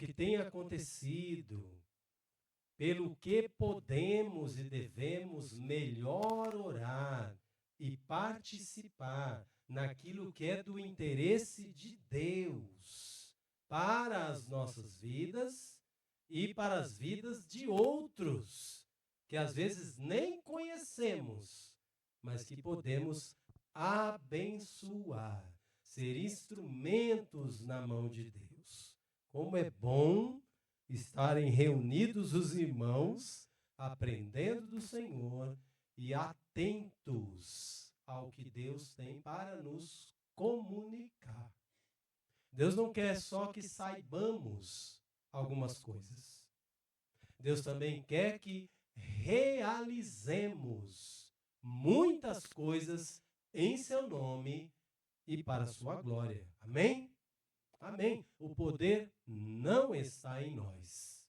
que tem acontecido, pelo que podemos e devemos melhor orar e participar naquilo que é do interesse de Deus para as nossas vidas e para as vidas de outros, que às vezes nem conhecemos, mas que podemos abençoar, ser instrumentos na mão de Deus. Como é bom estarem reunidos os irmãos, aprendendo do Senhor e atentos ao que Deus tem para nos comunicar. Deus não quer só que saibamos algumas coisas. Deus também quer que realizemos muitas coisas em seu nome e para a sua glória. Amém? Amém. O poder não está em nós.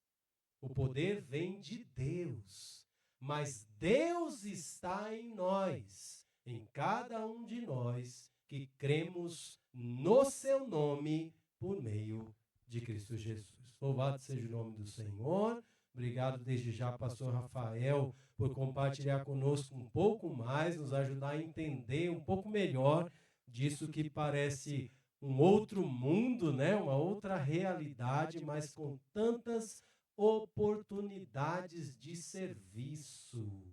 O poder vem de Deus. Mas Deus está em nós, em cada um de nós que cremos no seu nome por meio de Cristo Jesus. Louvado seja o nome do Senhor. Obrigado desde já, pastor Rafael, por compartilhar conosco um pouco mais, nos ajudar a entender um pouco melhor disso que parece um outro mundo, né? Uma outra realidade, mas com tantas oportunidades de serviço.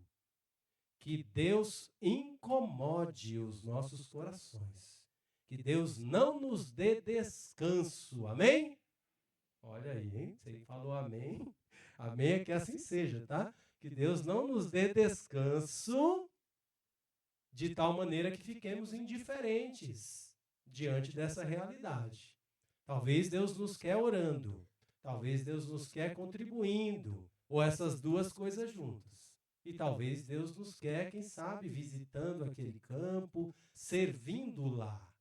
Que Deus incomode os nossos corações. Que Deus não nos dê descanso. Amém? Olha aí, hein? Você falou amém. Amém é que assim seja, tá? Que Deus não nos dê descanso de tal maneira que fiquemos indiferentes diante dessa realidade. Talvez Deus nos quer orando, talvez Deus nos quer contribuindo, ou essas duas coisas juntas. E talvez Deus nos quer, quem sabe, visitando aquele campo, servindo lá,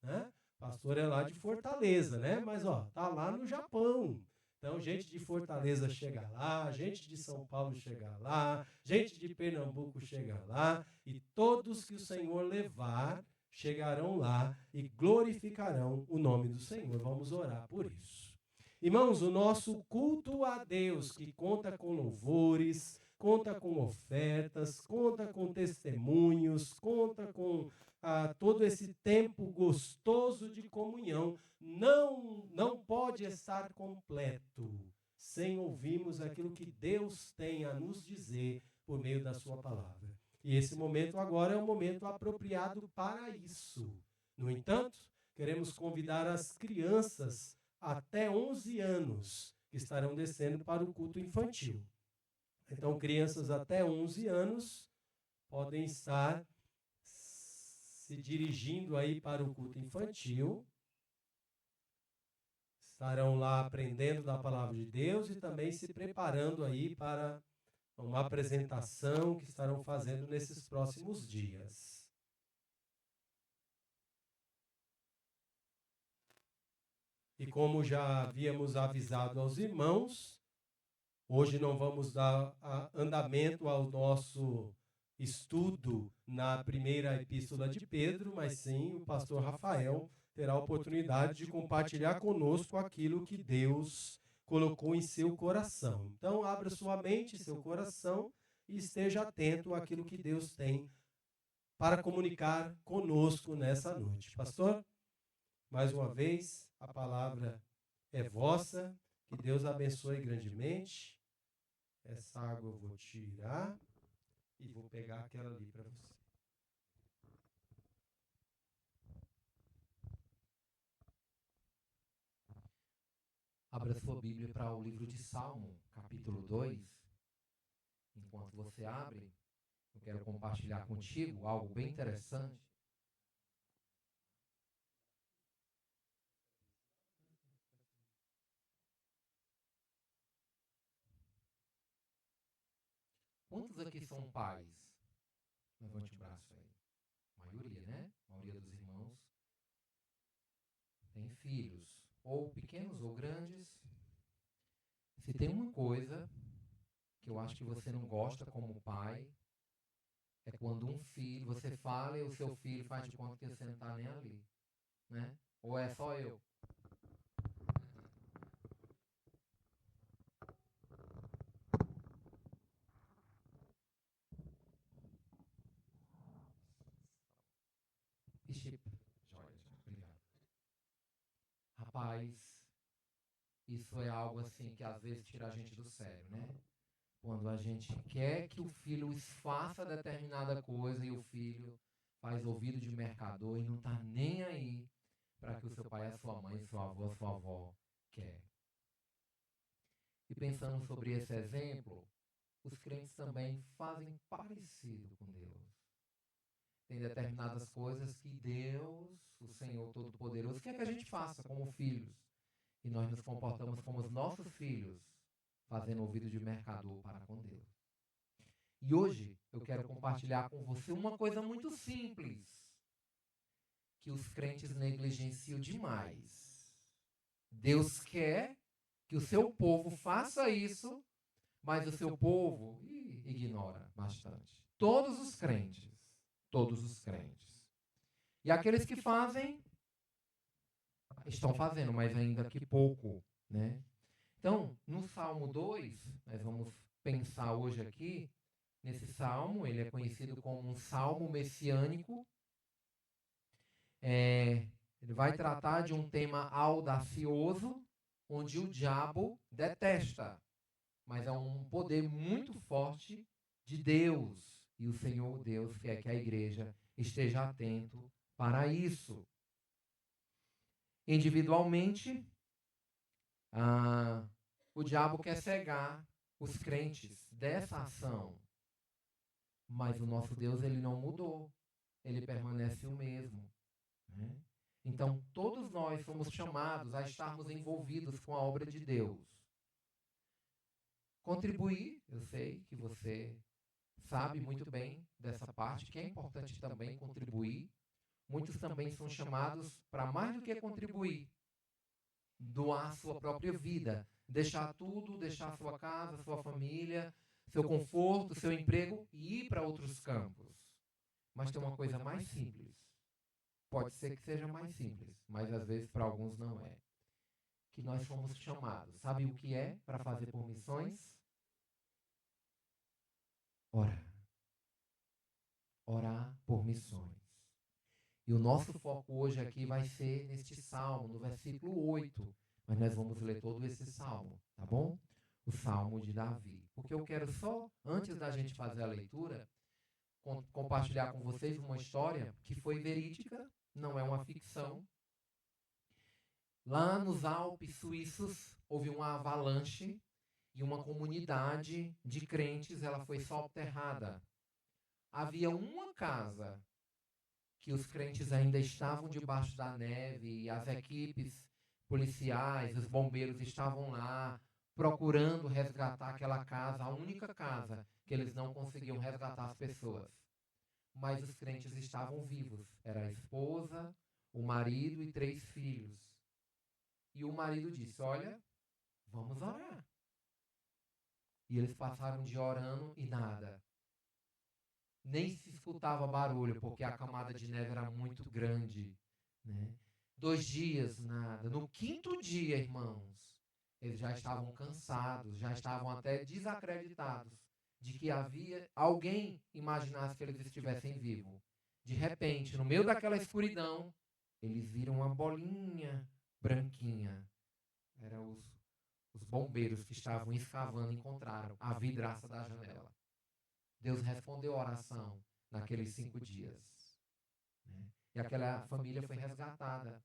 né? O pastor é lá de Fortaleza, né? Mas tá lá no Japão. Então, gente de Fortaleza chega lá, gente de São Paulo chega lá, gente de Pernambuco chega lá, e todos que o Senhor levar chegarão lá e glorificarão o nome do Senhor. Vamos orar por isso. Irmãos, o nosso culto a Deus, que conta com louvores, conta com ofertas, conta com testemunhos, conta com todo esse tempo gostoso de comunhão, não pode estar completo sem ouvirmos aquilo que Deus tem a nos dizer por meio da sua palavra. E esse momento agora é um momento apropriado para isso. No entanto, queremos convidar as crianças até 11 anos que estarão descendo para o culto infantil. Então, crianças até 11 anos podem estar se dirigindo aí para o culto infantil. Estarão lá aprendendo da palavra de Deus e também se preparando aí para uma apresentação que estarão fazendo nesses próximos dias. E como já havíamos avisado aos irmãos, hoje não vamos dar andamento ao nosso estudo na primeira epístola de Pedro, mas sim o pastor Rafael terá a oportunidade de compartilhar conosco aquilo que Deus colocou em seu coração. Então, abra sua mente, seu coração, e esteja atento àquilo que Deus tem para comunicar conosco nessa noite. Pastor, mais uma vez, a palavra é vossa, que Deus abençoe grandemente. Essa água eu vou tirar e vou pegar aquela ali para você. Abra sua Bíblia para o livro de Salmo, capítulo 2. Enquanto você abre, eu quero compartilhar contigo algo bem interessante. Quantos aqui são pais? Levante o braço aí. A maioria, né? A maioria dos irmãos tem filhos, ou pequenos ou grandes. Se tem uma coisa que eu acho que você não gosta como pai, é quando um filho, você fala e o seu filho faz de conta que você não está nem ali, né? Ou é só eu? Rapaz, isso é algo assim que às vezes tira a gente do sério, né? Quando a gente quer que o filho faça determinada coisa e o filho faz ouvido de mercador e não está nem aí para que o seu pai, a sua mãe, seu avô, a sua avó quer. E pensando sobre esse exemplo, os crentes também fazem parecido com Deus. Tem determinadas coisas que Deus, o Senhor Todo-Poderoso, quer que a gente faça como filhos. E nós nos comportamos como os nossos filhos, fazendo ouvido de mercador para com Deus. E hoje eu quero compartilhar com você uma coisa muito simples, que os crentes negligenciam demais. Deus quer que o seu povo faça isso, mas o seu povo ignora bastante. Todos os crentes. Todos os crentes. E aqueles que fazem, estão fazendo, mas ainda que pouco, né? Então, no Salmo 2, nós vamos pensar hoje aqui, nesse salmo, ele é conhecido como um salmo messiânico. Ele vai tratar de um tema audacioso, onde o diabo detesta, mas é um poder muito forte de Deus. E o Senhor Deus quer que a igreja esteja atento para isso. Individualmente, o diabo quer cegar os crentes dessa ação. Mas o nosso Deus, ele não mudou. Ele permanece o mesmo. Né? Então, todos nós somos chamados a estarmos envolvidos com a obra de Deus. Contribuir, eu sei que você sabe muito bem dessa parte, que é importante também contribuir. Muitos também são chamados para mais do que contribuir, doar sua própria vida, deixar tudo, deixar sua casa, sua família, seu conforto, seu emprego e ir para outros campos. Mas tem uma coisa mais simples. Pode ser que seja mais simples, mas às vezes para alguns não é. Que nós fomos chamados. Sabe o que é para fazer por missões? Orar. Orar por missões. E o nosso foco hoje aqui vai ser neste salmo, no versículo 8. Mas nós vamos ler todo esse salmo, tá bom? O salmo de Davi. Porque eu quero só, antes da gente fazer a leitura, compartilhar com vocês uma história que foi verídica, não é uma ficção. Lá nos Alpes suíços houve uma avalanche e uma comunidade de crentes, ela foi soterrada. Havia uma casa que os crentes ainda estavam debaixo da neve e as equipes policiais, os bombeiros estavam lá procurando resgatar aquela casa, a única casa que eles não conseguiam resgatar as pessoas. Mas os crentes estavam vivos. Era a esposa, o marido e 3 filhos. E o marido disse, olha, vamos orar. E eles passaram um dia orando e nada. Nem se escutava barulho, porque a camada de neve era muito grande. Né? 2 dias, nada. No 5º dia, irmãos, eles já estavam cansados, já estavam até desacreditados de que havia alguém imaginasse que eles estivessem vivos. De repente, no meio daquela escuridão, eles viram uma bolinha branquinha. Eram os bombeiros que estavam escavando encontraram a vidraça da janela. Deus respondeu a oração naqueles 5 dias. Né? E aquela família foi resgatada.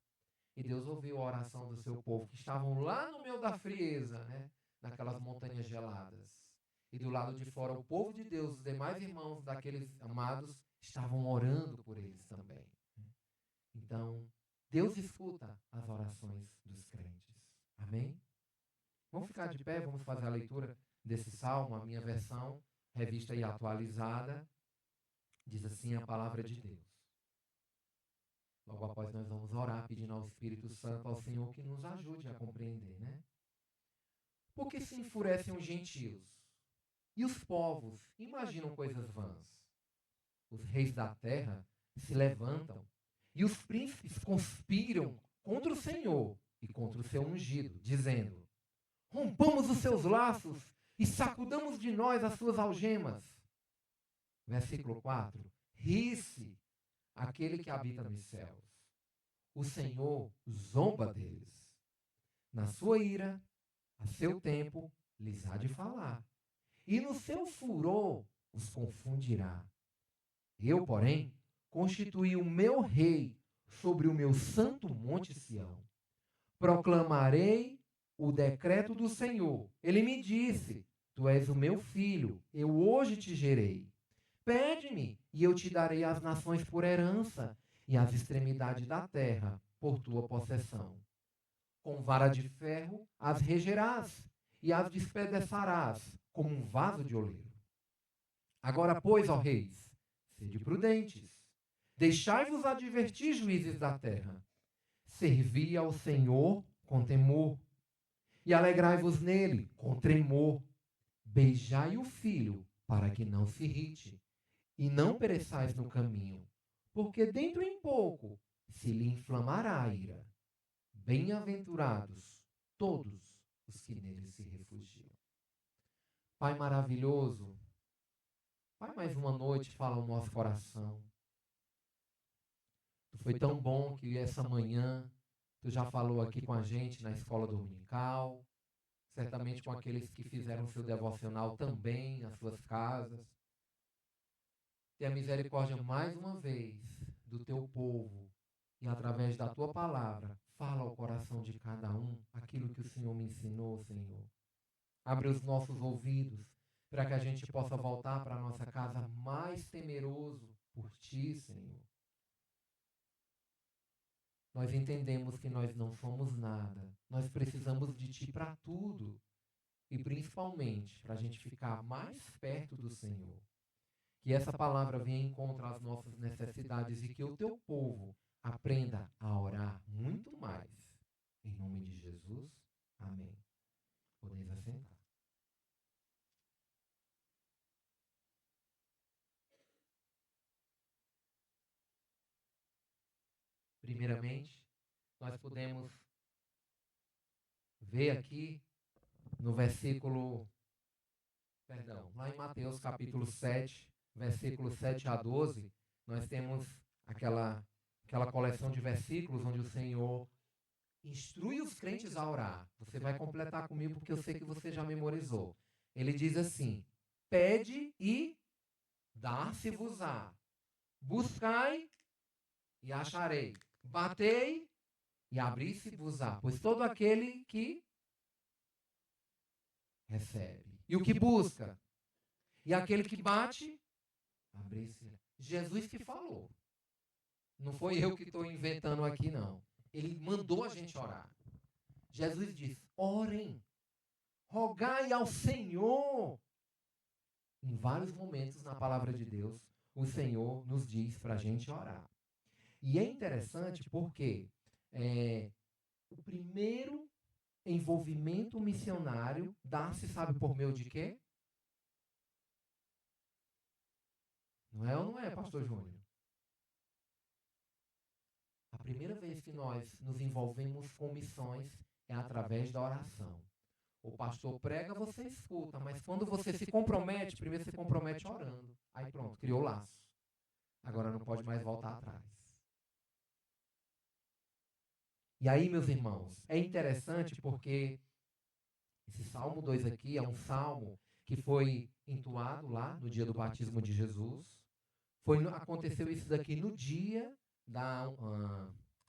E Deus ouviu a oração do seu povo, que estavam lá no meio da frieza, né? Naquelas montanhas geladas. E do lado de fora, o povo de Deus, os demais irmãos daqueles amados, estavam orando por eles também. Então, Deus escuta as orações dos crentes. Amém? Vamos ficar de pé, vamos fazer a leitura desse salmo, a minha versão, revista e atualizada. Diz assim a palavra de Deus. Logo após nós vamos orar, pedindo ao Espírito Santo, ao Senhor, que nos ajude a compreender, né? Porque se enfurecem os gentios e os povos imaginam coisas vãs. Os reis da terra se levantam e os príncipes conspiram contra o Senhor e contra o seu ungido, dizendo, rompamos os seus laços e sacudamos de nós as suas algemas. Versículo 4. Ri-se aquele que habita nos céus. O Senhor zomba deles. Na sua ira, a seu tempo, lhes há de falar. E no seu furor os confundirá. Eu, porém, constituí o meu rei sobre o meu santo monte Sião. Proclamarei o decreto do Senhor. Ele me disse: Tu és o meu filho, eu hoje te gerei. Pede-me, e eu te darei as nações por herança, e as extremidades da terra por tua possessão. Com vara de ferro as regerás, e as despedaçarás como um vaso de oleiro. Agora, pois, ó reis, sede prudentes, deixai-vos advertir, juízes da terra. Servi ao Senhor com temor, e alegrai-vos nele com tremor. Beijai o filho, para que não se irrite, e não pereçais no caminho, porque dentro em pouco se lhe inflamará a ira. Bem-aventurados todos os que nele se refugiam. Pai maravilhoso, Pai, mais uma noite fala o nosso coração. Tu foi tão bom que essa manhã tu já falou aqui com a gente na escola dominical, certamente com aqueles que fizeram seu devocional também nas suas casas. Tenha misericórdia mais uma vez do teu povo e através da tua palavra fala ao coração de cada um aquilo que o Senhor me ensinou, Senhor. Abre os nossos ouvidos para que a gente possa voltar para a nossa casa mais temeroso por ti, Senhor. Nós entendemos que nós não somos nada. Nós precisamos de ti para tudo. E principalmente para a gente ficar mais perto do Senhor. Que essa palavra venha em encontro às nossas necessidades e que o teu povo aprenda a orar muito mais. Em nome de Jesus, amém. Podeis assentar. Primeiramente, nós podemos ver aqui no versículo, lá em Mateus capítulo 7, versículo 7 a 12, nós temos aquela coleção de versículos onde o Senhor instrui os crentes a orar. Você vai completar comigo porque eu sei que você já memorizou. Ele diz assim: pede e dar-se-vos-á. Buscai e acharei. Batei e abri-se-vos-á. Pois todo aquele que recebe. E o que busca? E aquele que bate, abri-se. Jesus que falou. Não foi eu que estou inventando aqui, não. Ele mandou a gente orar. Jesus diz: orem, rogai ao Senhor. Em vários momentos na palavra de Deus, o Senhor nos diz para a gente orar. E é interessante porque o primeiro envolvimento missionário dá-se, sabe por meio de quê? Não é ou não é, pastor Júnior? A primeira vez que nós nos envolvemos com missões é através da oração. O pastor prega, você escuta, mas quando você se compromete, primeiro se compromete orando. Aí pronto, criou laço. Agora não pode mais voltar atrás. E aí, meus irmãos, é interessante porque esse Salmo 2 aqui é um salmo que foi entoado lá no dia do batismo de Jesus. Aconteceu isso daqui no dia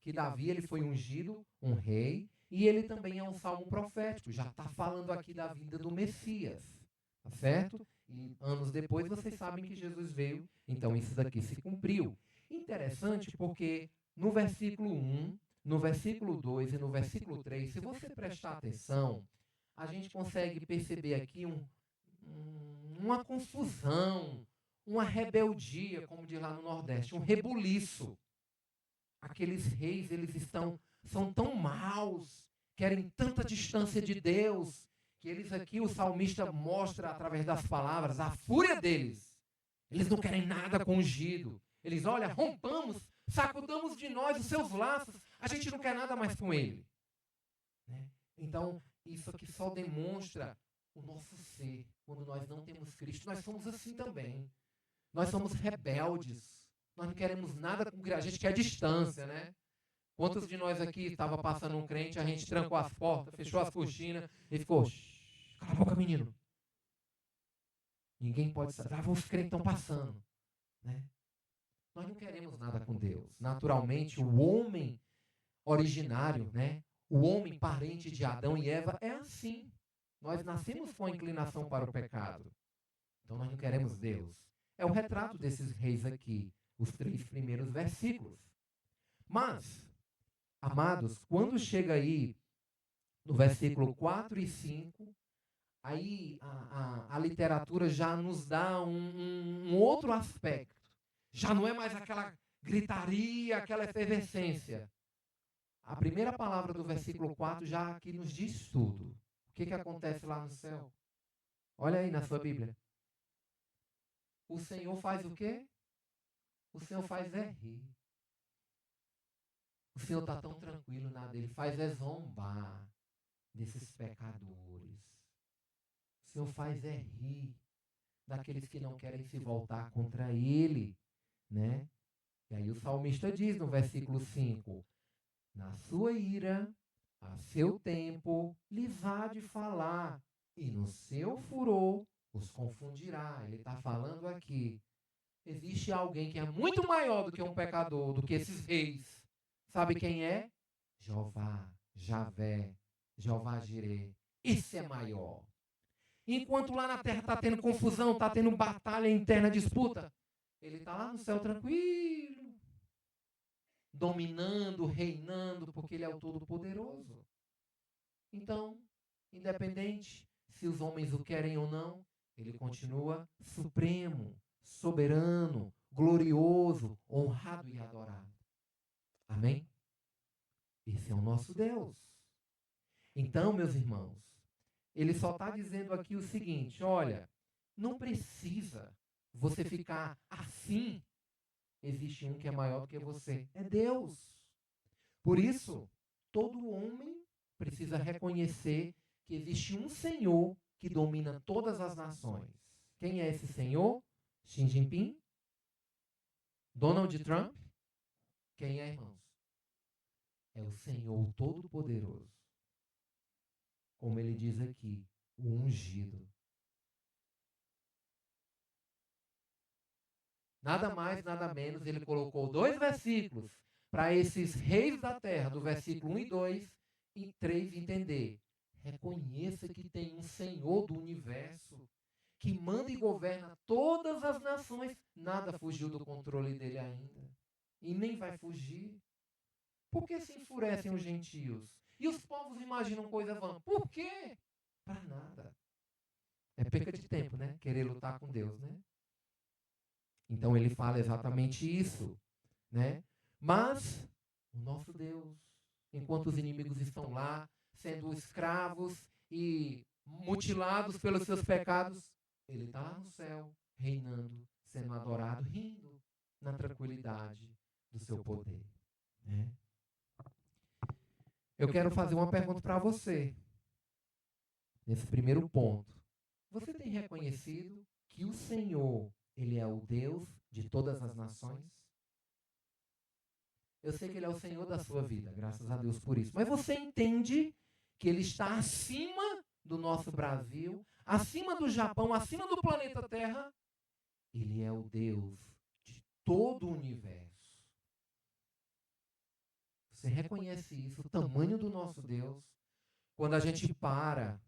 que Davi ele foi ungido um rei. E ele também é um salmo profético, já está falando aqui da vinda do Messias, tá certo? E anos depois vocês sabem que Jesus veio, então isso daqui se cumpriu. Interessante porque no versículo 1, no versículo 2 e no versículo 3, se você prestar atenção, a gente consegue perceber aqui uma confusão, uma rebeldia, como diz lá no Nordeste, um rebuliço. Aqueles reis, são tão maus, querem tanta distância de Deus, que eles aqui, o salmista mostra através das palavras a fúria deles. Eles não querem nada com ungido. Eles, olha, rompamos, sacudamos de nós os seus laços, a gente não quer nada mais com ele. Né? Então, isso aqui só demonstra o nosso ser. Quando nós não temos Cristo, nós somos assim também. Nós somos rebeldes. Nós não queremos nada com Cristo. A gente quer distância, né? Quantos de nós aqui estava passando um crente, a gente trancou as portas, fechou as cortinas e ficou, "Shh, cala a boca, menino. Ninguém pode saber. Ah, os crentes estão passando. Né? Nós não queremos nada com Deus. Naturalmente, o homem originário, né? O homem parente de Adão e Eva é assim. Nós nascemos com a inclinação para o pecado. Então nós não queremos Deus. É o retrato desses reis aqui, os 3 primeiros versículos. Mas, amados, quando chega aí no versículo 4 e 5, aí a literatura já nos dá um outro aspecto. Já não é mais aquela gritaria, aquela efervescência. A primeira palavra do versículo 4 já aqui nos diz tudo. O que acontece lá no céu? Olha aí na sua Bíblia. O Senhor faz o quê? O Senhor faz rir. O Senhor está tão tranquilo na dele, faz zombar desses pecadores. O Senhor faz rir daqueles que não querem se voltar contra ele, né? E aí o salmista diz no versículo 5, na sua ira, a seu tempo, lhes há de falar, e no seu furor os confundirá. Ele está falando aqui. Existe alguém que é muito maior do que um pecador, do que esses reis. Sabe quem é? Jeová, Javé, Jeová Jireh. Esse é maior. Enquanto lá na terra está tendo confusão, está tendo batalha interna, disputa, ele está lá no céu tranquilo, dominando, reinando, porque ele é o Todo-Poderoso. Então, independente se os homens o querem ou não, ele continua supremo, soberano, glorioso, honrado e adorado. Amém? Esse é o nosso Deus. Então, meus irmãos, ele só está dizendo aqui o seguinte, olha, não precisa você ficar assim. Existe um que é maior do que você. É Deus. Por isso, todo homem precisa reconhecer que existe um Senhor que domina todas as nações. Quem é esse Senhor? Xi Jinping? Donald Trump? Quem é, irmãos? É o Senhor Todo-Poderoso. Como ele diz aqui, o ungido. Nada mais, nada menos, ele colocou 2 versículos para esses reis da terra, do versículo 1 e 2, e 3 entender. Reconheça que tem um Senhor do universo que manda e governa todas as nações. Nada fugiu do controle dele ainda. E nem vai fugir. Por que se enfurecem os gentios? E os povos imaginam coisa vã. Por quê? Para nada. É perca de tempo, né? Querer lutar com Deus, né? Então ele fala exatamente isso, né? Mas o nosso Deus, enquanto os inimigos estão lá, sendo escravos e mutilados pelos seus pecados, ele está lá no céu, reinando, sendo adorado, rindo na tranquilidade do seu poder. Né? Eu quero fazer uma pergunta para você, nesse primeiro ponto. Você tem reconhecido que o Senhor, Ele é o Deus de todas as nações? Eu sei que Ele é o Senhor da sua vida, graças a Deus por isso. Mas você entende que Ele está acima do nosso Brasil, acima do Japão, acima do planeta Terra? Ele é o Deus de todo o universo. Você reconhece isso, o tamanho do nosso Deus? Quando a gente para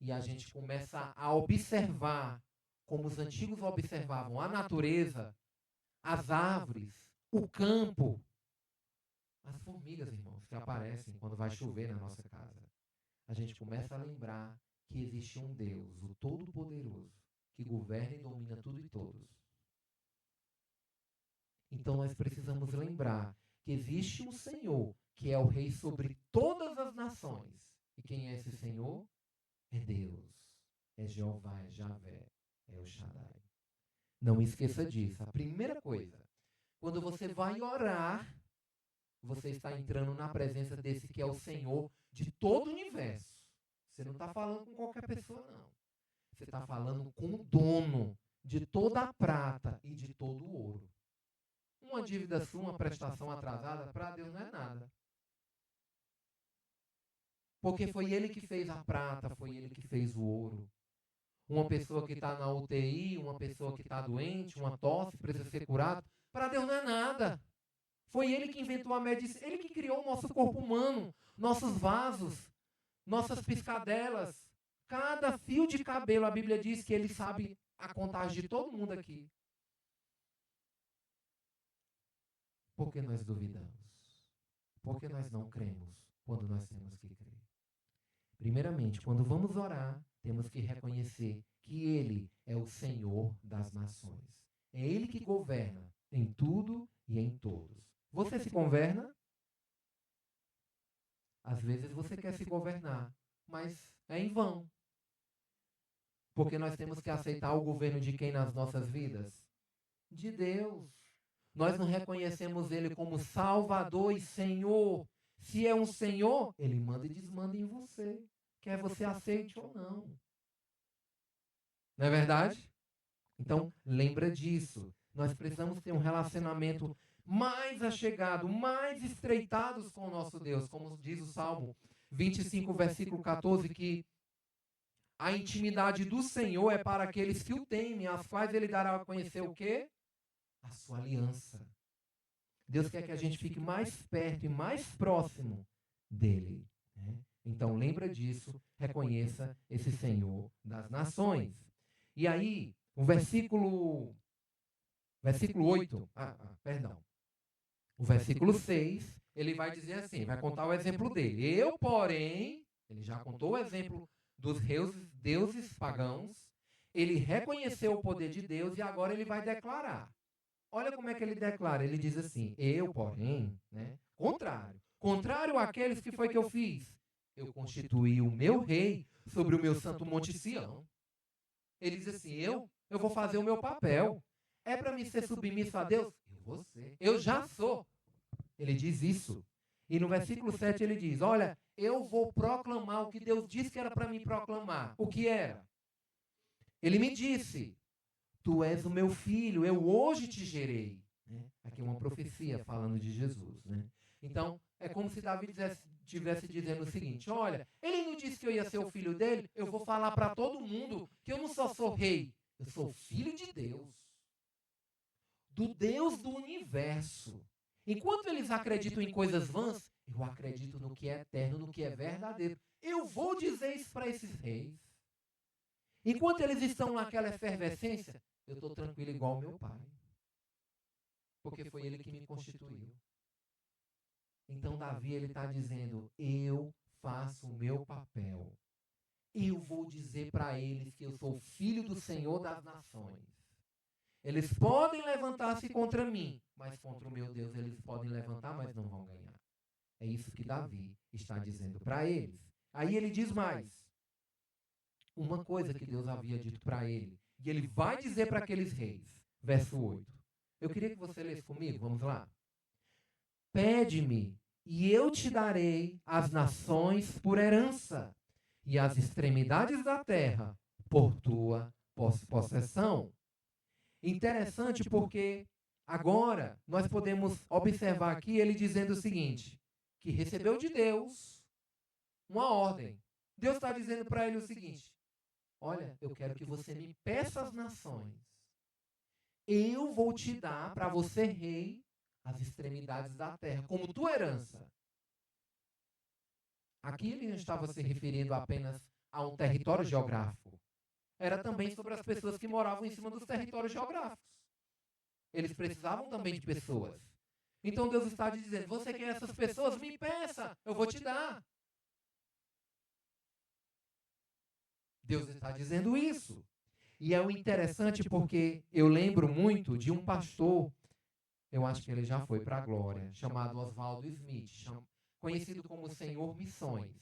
e a gente começa a observar como os antigos observavam a natureza, as árvores, o campo, as formigas, irmãos, que aparecem quando vai chover na nossa casa. A gente começa a lembrar que existe um Deus, o Todo-Poderoso, que governa e domina tudo e todos. Então nós precisamos lembrar que existe um Senhor, que é o Rei sobre todas as nações. E quem é esse Senhor? É Deus, é Jeová, é Javé, é o Shaddai. Não esqueça disso. A primeira coisa, quando você vai orar, você está entrando na presença desse que é o Senhor de todo o universo. Você não está falando com qualquer pessoa, não. Você está falando com o dono de toda a prata e de todo o ouro. Uma dívida sua, uma prestação atrasada, para Deus não é nada. Porque foi Ele que fez a prata, foi Ele que fez o ouro. Uma pessoa que está na UTI, uma pessoa que está doente, uma tosse, precisa ser curado, para Deus não é nada. Foi Ele que inventou a medicina, Ele que criou o nosso corpo humano, nossos vasos, nossas piscadelas. Cada fio de cabelo, a Bíblia diz que Ele sabe a contagem de todo mundo aqui. Por que nós duvidamos? Por que nós não cremos quando nós temos que crer? Primeiramente, quando vamos orar, temos que reconhecer que Ele é o Senhor das nações. É Ele que governa em tudo e em todos. Você se governa? Às vezes você quer se governar, mas é em vão. Porque nós temos que aceitar o governo de quem nas nossas vidas? De Deus. Nós não reconhecemos Ele como Salvador e Senhor. Se é um Senhor, Ele manda e desmanda em você. Quer você aceite ou não. Não é verdade? Então, lembra disso. Nós precisamos ter um relacionamento mais achegado, mais estreitados com o nosso Deus. Como diz o Salmo 25, versículo 14, que a intimidade do Senhor é para aqueles que o temem, às quais Ele dará a conhecer o quê? A sua aliança. Deus quer que a gente fique mais perto e mais próximo dele. Né? Então, lembra disso, reconheça esse Senhor das nações. E aí, o versículo 8, perdão. O versículo 6, ele vai dizer assim, vai contar o exemplo dele. Eu, porém, ele já contou o exemplo dos deuses pagãos, ele reconheceu o poder de Deus e agora ele vai declarar. Olha como é que ele declara. Ele diz assim, eu, porém, né, contrário àqueles que foi que eu fiz, eu constituí o meu rei sobre o meu santo monte Sião. Ele diz assim, eu vou fazer o meu papel. É para mim ser submisso a Deus? Eu vou ser. Eu já sou. Ele diz isso. E no versículo 7 ele diz, olha, eu vou proclamar o que Deus disse que era para mim proclamar. O que era? Ele me disse, tu és o meu filho, eu hoje te gerei. Né? Aqui é uma profecia falando de Jesus. Né? Então, é como se Davi estivesse dizendo o seguinte, olha, ele não disse que eu ia ser o filho dele, eu vou falar para todo mundo que eu não só sou rei, eu sou filho de Deus. Do Deus do universo. Enquanto eles acreditam em coisas vãs, eu acredito no que é eterno, no que é verdadeiro. Eu vou dizer isso para esses reis. Enquanto eles estão naquela efervescência, eu estou tranquilo igual meu pai. Porque foi ele que me constituiu. Então Davi, ele está dizendo, eu faço o meu papel. Eu vou dizer para eles que eu sou filho do Senhor das nações. Eles podem levantar-se contra mim, mas contra o meu Deus eles podem levantar, mas não vão ganhar. É isso que Davi está dizendo para eles. Aí ele diz mais. Uma coisa que Deus havia dito para ele. E ele vai dizer para aqueles reis. Verso 8. Eu queria que você lesse comigo, vamos lá. Pede-me, e eu te darei as nações por herança, e as extremidades da terra por tua possessão. Interessante porque agora nós podemos observar aqui ele dizendo o seguinte, que recebeu de Deus uma ordem. Deus está dizendo para ele o seguinte, olha, eu quero que você me peça as nações. Eu vou te dar para você, rei, as extremidades da terra, como tua herança. Aqui ele não estava se referindo apenas a um território geográfico. Era também sobre as pessoas que moravam em cima dos territórios geográficos. Eles precisavam também de pessoas. Então Deus está dizendo, você quer essas pessoas? Me peça, eu vou te dar. Deus está dizendo isso. E é o interessante porque eu lembro muito de um pastor, eu acho que ele já foi para a glória, chamado Oswaldo Smith, conhecido como Senhor Missões.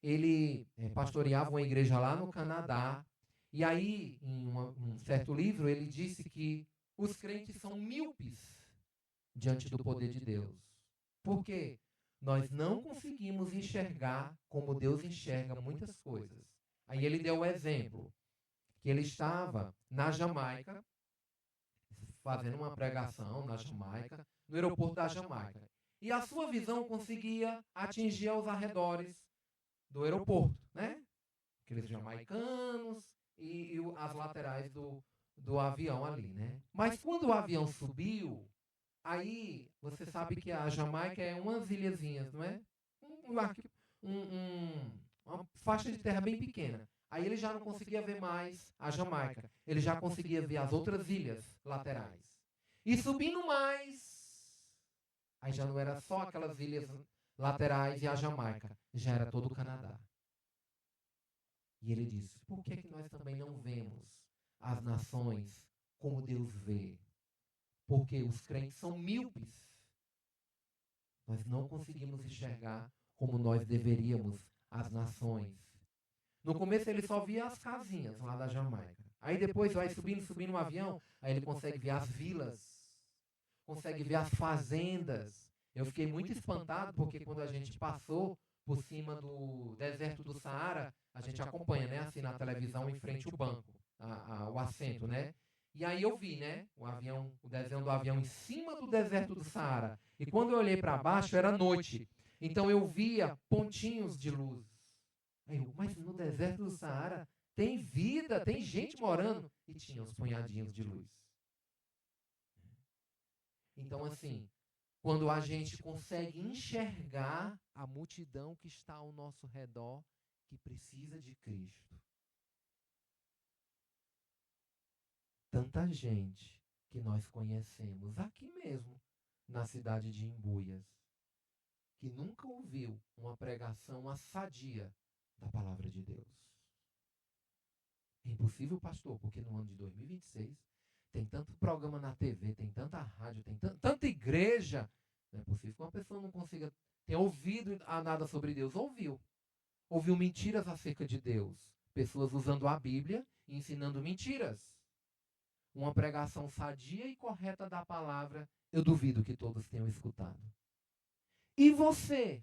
Ele pastoreava uma igreja lá no Canadá, e aí, em um certo livro, ele disse que os crentes são míopes diante do poder de Deus. Por quê? Nós não conseguimos enxergar como Deus enxerga muitas coisas. Aí ele deu o exemplo, que ele estava na Jamaica, fazendo uma pregação na Jamaica, no aeroporto da Jamaica. E a sua visão conseguia atingir os arredores do aeroporto, né? Aqueles jamaicanos e as laterais do avião ali, né? Mas quando o avião subiu, aí você sabe que a Jamaica é umas ilhazinhas, não é? Uma faixa de terra bem pequena. Aí ele já não conseguia ver mais a Jamaica. Ele já conseguia ver as outras ilhas laterais. E subindo mais, aí já não era só aquelas ilhas laterais e a Jamaica, já era todo o Canadá. E ele disse: por que nós também não vemos as nações como Deus vê? Porque os crentes são míopes. Nós não conseguimos enxergar como nós deveríamos as nações. No começo ele só via as casinhas lá da Jamaica. Aí depois vai subindo um avião, aí ele consegue ver as vilas, consegue ver as fazendas. Eu fiquei muito espantado porque quando a gente passou por cima do deserto do Saara, a gente acompanha, né, assim na televisão em frente ao banco, o assento, né? E aí eu vi, né, o desenho do avião em cima do deserto do Saara. E quando eu olhei para baixo era noite. Então eu via pontinhos de luz. Mas no deserto do Saara tem vida, tem gente morando. E tinha uns punhadinhos de luz. Então, assim, quando a gente consegue enxergar a multidão que está ao nosso redor, que precisa de Cristo. Tanta gente que nós conhecemos aqui mesmo, na cidade de Imbuias, que nunca ouviu uma pregação assadia da palavra de Deus. É impossível, pastor, porque no ano de 2026 tem tanto programa na TV, tem tanta rádio, tem tanta igreja. Não é possível que uma pessoa não consiga ter ouvido nada sobre Deus. Ouviu mentiras acerca de Deus. Pessoas usando a Bíblia e ensinando mentiras. Uma pregação sadia e correta da palavra, eu duvido que todos tenham escutado. E você?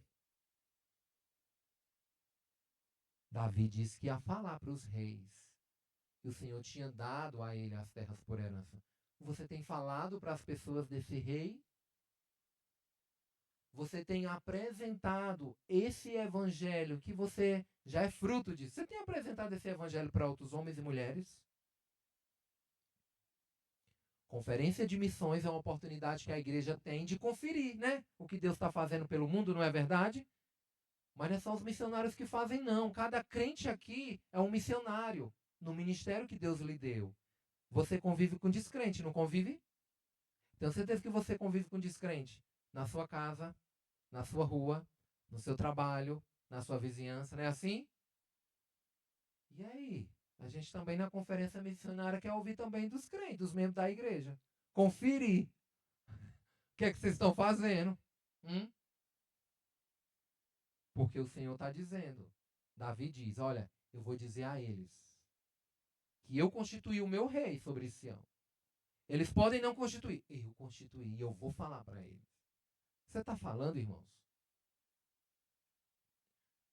Davi disse que ia falar para os reis que o Senhor tinha dado a ele as terras por herança. Você tem falado para as pessoas desse rei? Você tem apresentado esse evangelho que você já é fruto disso? Você tem apresentado esse evangelho para outros homens e mulheres? Conferência de missões é uma oportunidade que a igreja tem de conferir, né? O que Deus está fazendo pelo mundo, não é verdade? Mas não é só os missionários que fazem, não. Cada crente aqui é um missionário no ministério que Deus lhe deu. Você convive com descrente, não convive? Tenho certeza que você convive com descrente na sua casa, na sua rua, no seu trabalho, na sua vizinhança, não é assim? E aí? A gente também na conferência missionária quer ouvir também dos crentes, dos membros da igreja. Conferir. O que é que vocês estão fazendo? Porque o Senhor está dizendo. Davi diz, olha, eu vou dizer a eles que eu constituí o meu rei sobre Sião. Eles podem não constituir. Eu constituí e eu vou falar para eles. Você está falando, irmãos?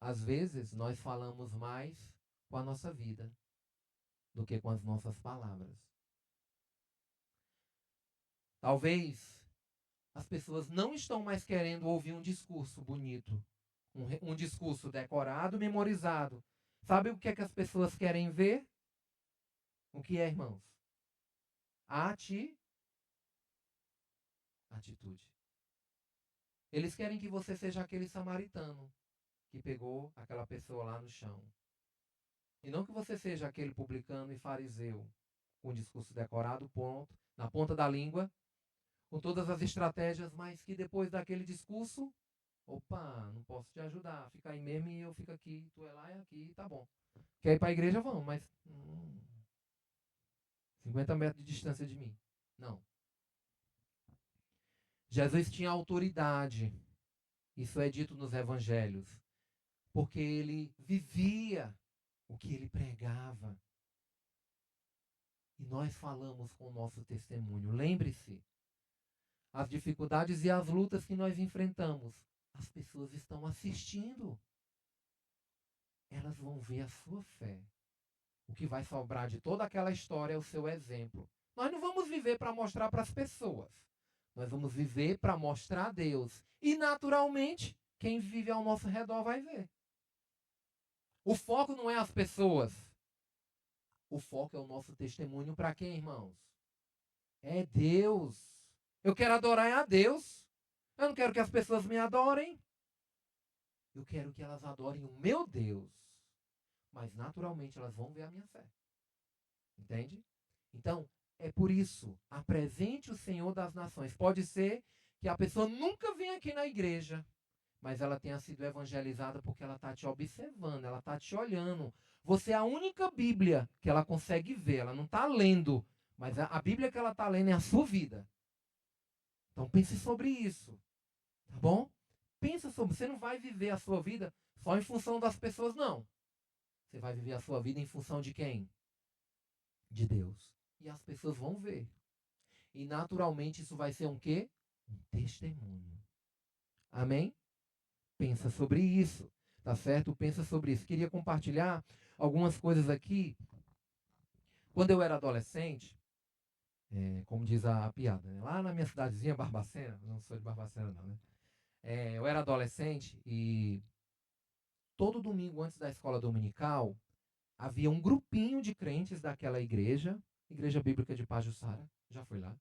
Às vezes, nós falamos mais com a nossa vida do que com as nossas palavras. Talvez as pessoas não estão mais querendo ouvir um discurso bonito, um discurso decorado, memorizado. Sabe o que é que as pessoas querem ver? O que é, irmãos? Atitude. Eles querem que você seja aquele samaritano que pegou aquela pessoa lá no chão. E não que você seja aquele publicano e fariseu com o discurso decorado, ponto, na ponta da língua, com todas as estratégias, mas que depois daquele discurso, opa, não posso te ajudar, fica aí mesmo e eu fico aqui, tu é lá e aqui, tá bom. Quer ir para a igreja? Vamos, mas 50 metros de distância de mim. Não. Jesus tinha autoridade, isso é dito nos evangelhos, porque ele vivia o que ele pregava. E nós falamos com o nosso testemunho. Lembre-se, as dificuldades e as lutas que nós enfrentamos, as pessoas estão assistindo. Elas vão ver a sua fé. O que vai sobrar de toda aquela história é o seu exemplo. Nós não vamos viver para mostrar para as pessoas. Nós vamos viver para mostrar a Deus. E, naturalmente, quem vive ao nosso redor vai ver. O foco não é as pessoas. O foco é o nosso testemunho para quem, irmãos? É Deus. Eu quero adorar a Deus. Eu não quero que as pessoas me adorem. Eu quero que elas adorem o meu Deus. Mas, naturalmente, elas vão ver a minha fé. Entende? Então, é por isso, apresente o Senhor das nações. Pode ser que a pessoa nunca venha aqui na igreja, mas ela tenha sido evangelizada porque ela está te observando, ela está te olhando. Você é a única Bíblia que ela consegue ver, ela não está lendo, mas a Bíblia que ela está lendo é a sua vida. Então pense sobre isso, tá bom? Pensa sobre, você não vai viver a sua vida só em função das pessoas, não. Você vai viver a sua vida em função de quem? De Deus. E as pessoas vão ver. E naturalmente isso vai ser um quê? Um testemunho. Amém? Pensa sobre isso. Tá certo? Pensa sobre isso. Queria compartilhar algumas coisas aqui. Quando eu era adolescente, como diz a piada, né? Lá na minha cidadezinha, Barbacena, não sou de Barbacena não, né? Eu era adolescente e todo domingo antes da escola dominical, havia um grupinho de crentes daquela igreja, Igreja Bíblica de Pajuçara, já foi lá.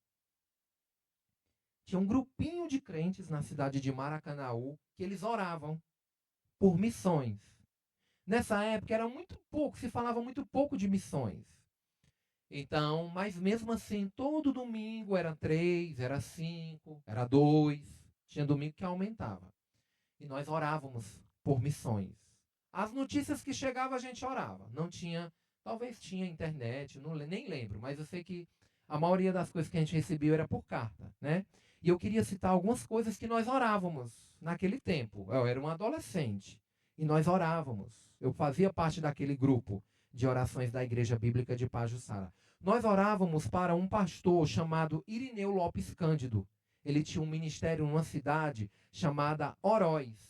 Tinha um grupinho de crentes na cidade de Maracanaú que eles oravam por missões. Nessa época era muito pouco, se falava muito pouco de missões. Então, mas mesmo assim, todo domingo era 3, era 5, era 2. Tinha domingo que aumentava. E nós orávamos por missões. As notícias que chegavam a gente orava. Não tinha, talvez tinha internet, nem lembro, mas eu sei que a maioria das coisas que a gente recebia era por carta, né? E eu queria citar algumas coisas que nós orávamos naquele tempo. Eu era um adolescente e nós orávamos. Eu fazia parte daquele grupo de orações da Igreja Bíblica de Pajuçara. Nós orávamos para um pastor chamado Irineu Lopes Cândido. Ele tinha um ministério numa cidade chamada Oroz.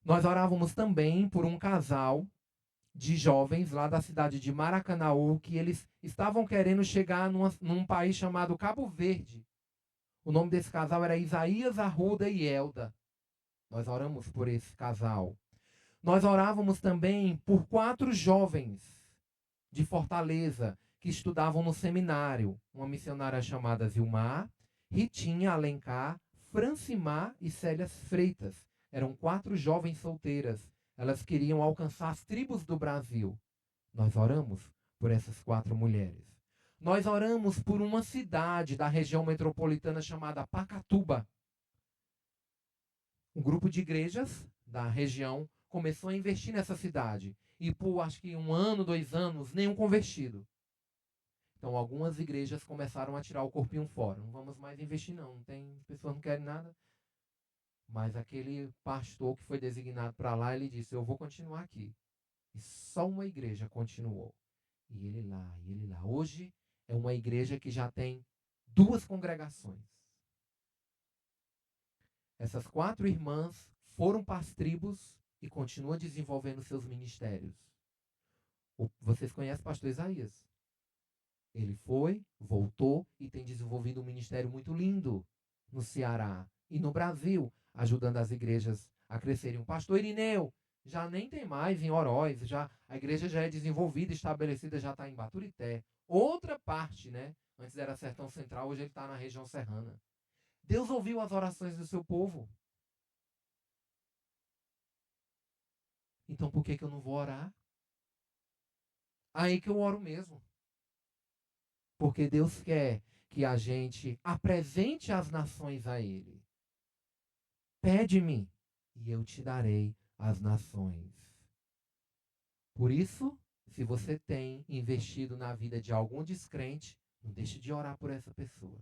Nós orávamos também por um casal de jovens lá da cidade de Maracanaú, que eles estavam querendo chegar num país chamado Cabo Verde. O nome desse casal era Isaías, Arruda e Elda. Nós oramos por esse casal. Nós orávamos também por 4 jovens de Fortaleza que estudavam no seminário. Uma missionária chamada Zilmar, Ritinha Alencar, Francimar e Célia Freitas. Eram 4 jovens solteiras. Elas queriam alcançar as tribos do Brasil. Nós oramos por essas 4 mulheres. Nós oramos por uma cidade da região metropolitana chamada Pacatuba. Um grupo de igrejas da região começou a investir nessa cidade. E por acho que 1 ano, 2 anos, nenhum convertido. Então algumas igrejas começaram a tirar o corpinho fora. Não vamos mais investir não. As pessoas não querem nada. Mas aquele pastor que foi designado para lá, ele disse, eu vou continuar aqui. E só uma igreja continuou. E ele lá, e ele lá. Hoje é uma igreja que já tem 2 congregações. Essas 4 irmãs foram para as tribos e continuam desenvolvendo seus ministérios. Vocês conhecem o pastor Isaías? Ele foi, voltou e tem desenvolvido um ministério muito lindo no Ceará e no Brasil, ajudando as igrejas a crescerem. O pastor Irineu já nem tem mais em Oroz, a igreja já é desenvolvida, estabelecida, já está em Baturité. Outra parte, né? Antes era Sertão Central, hoje ele está na região serrana. Deus ouviu as orações do seu povo. Então por que eu não vou orar? Aí que eu oro mesmo. Porque Deus quer que a gente apresente as nações a Ele. Pede-me e eu te darei as nações. Por isso, se você tem investido na vida de algum descrente, não deixe de orar por essa pessoa.